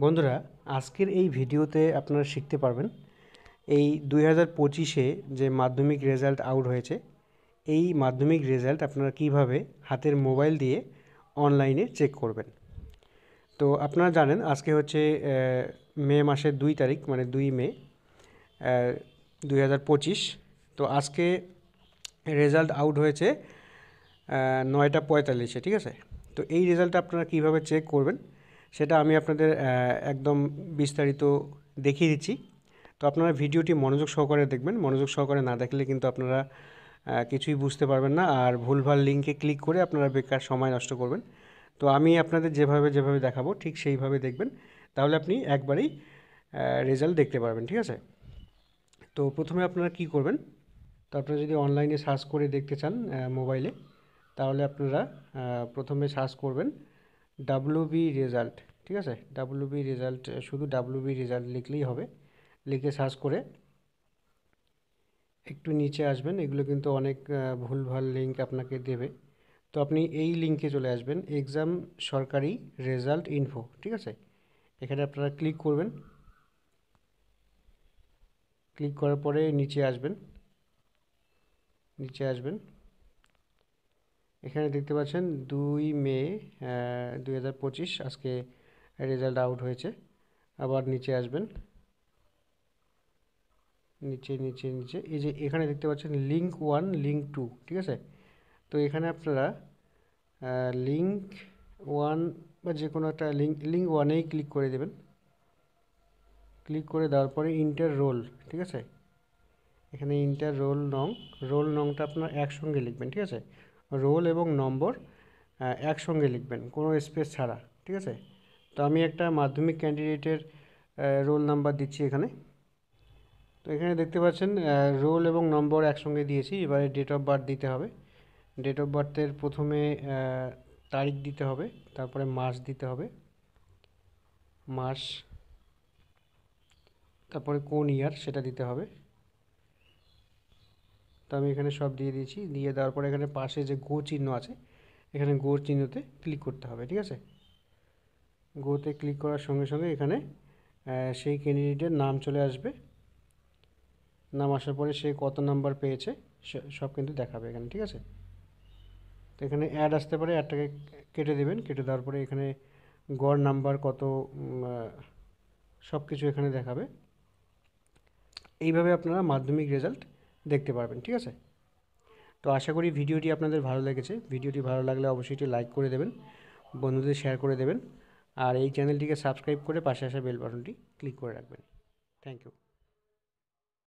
বন্ধুরা, আজকের এই ভিডিওতে আপনারা শিখতে পারবেন এই 2025-এ যে মাধ্যমিক রেজাল্ট আউট হয়েছে, এই মাধ্যমিক রেজাল্ট আপনারা কিভাবে হাতের মোবাইল দিয়ে অনলাইনে চেক করবেন। তো আপনারা জানেন আজকে হচ্ছে মে মাসের 2 তারিখ, মানে 2 মে 2025। তো আজকে রেজাল্ট আউট হয়েছে 9টা 45-এ, ঠিক আছে। তো এই রেজাল্টটা আপনারা কীভাবে চেক করবেন সেটা আমি আপনাদের একদম বিস্তারিত দেখিয়ে দিচ্ছি। তো আপনারা ভিডিওটি মনোযোগ সহকারে দেখবেন। মনোযোগ সহকারে না দেখলে কিন্তু আপনারা কিছুই বুঝতে পারবেন না, আর ভুলভাল লিঙ্কে ক্লিক করে আপনারা বেকার সময় নষ্ট করবেন। তো আমি আপনাদের যেভাবে দেখাবো ঠিক সেইভাবে দেখবেন, তাহলে আপনি একবারেই রেজাল্ট দেখতে পারবেন, ঠিক আছে। তো প্রথমে আপনারা কি করবেন, তো আপনারা যদি অনলাইনে সার্চ করে দেখতে চান মোবাইলে, তাহলে আপনারা প্রথমে সার্চ করবেন ডাব্লিউবি রেজাল্ট, ঠিক আছে। ডাব্লিউবি রেজাল্ট, শুধু ডাব্লিউবি রেজাল্ট লিখলেই হবে। লিখে সার্চ করে একটু নিচে আসবেন, এগুলো কিন্তু অনেক ভুলভাল লিঙ্ক আপনাকে দেবে। তো আপনি এই লিঙ্কে চলে আসবেন, এক্সাম সরকারি রেজাল্ট ইনফো, ঠিক আছে। এখানে আপনারা ক্লিক করবেন। ক্লিক করার পরে নিচে আসবেন। এখানে দেখতে পাচ্ছেন 2 মে 2025 আজকে রেজাল্ট আউট হয়েছে। আবার নিচে আসবেন, নিচে এই যে এখানে দেখতে পাচ্ছেন লিঙ্ক 1 লিঙ্ক 2, ঠিক আছে। তো এখানে আপনারা লিঙ্ক 1 বা যে কোনো একটা লিঙ্ক 1-এই ক্লিক করে দেবেন। ক্লিক করে দেওয়ার পরে ইন্টার রোল, ঠিক আছে। এখানে ইন্টার রোল নংটা আপনার একসঙ্গে লিখবেন, ঠিক আছে। রোল এবং নম্বর একসঙ্গে লিখবেন, কোনো স্পেস ছাড়া, ঠিক আছে। তো আমি একটা মাধ্যমিক ক্যান্ডিডেটের রোল নাম্বার দিচ্ছি এখানে। তো এখানে দেখতে পাচ্ছেন রোল এবং নম্বর একসঙ্গে দিয়েছি। এবারে ডেট অফ বার্থ দিতে হবে। ডেট অফ বার্থের প্রথমে তারিখ দিতে হবে, তারপরে মাস দিতে হবে, মাস, তারপরে কোন ইয়ার সেটা দিতে হবে। তো আমি এখানে সব দিয়ে দিয়েছি। দিয়ে দেওয়ার পরে এখানে পাশে যে গো চিহ্ন আছে, এখানে গো চিহ্নতে ক্লিক করতে হবে, ঠিক আছে। গোতে ক্লিক করার সঙ্গে সঙ্গে এখানে সেই ক্যান্ডিডেটের নাম চলে আসবে। নাম আসার পরে সে কত নাম্বার পেয়েছে সব কিন্তু দেখাবে এখানে, ঠিক আছে। তো এখানে অ্যাড আসতে পারে, অ্যাডটাকে কেটে দেবেন। কেটে দেওয়ার পরে এখানে গড় নাম্বার কত, সব কিছু এখানে দেখাবে। এইভাবে আপনারা মাধ্যমিক রেজাল্ট দেখতে পারবেন, ঠিক আছে। তো আশা করি ভিডিওটি আপনাদের ভালো লেগেছে। ভিডিওটি ভালো লাগলে অবশ্যই একটি লাইক করে দেবেন, বন্ধুদের শেয়ার করে দেবেন, আর এই চ্যানেলটিকে সাবস্ক্রাইব করে পাশে আসা বেল বাটনটি ক্লিক করে রাখবেন। Thank you.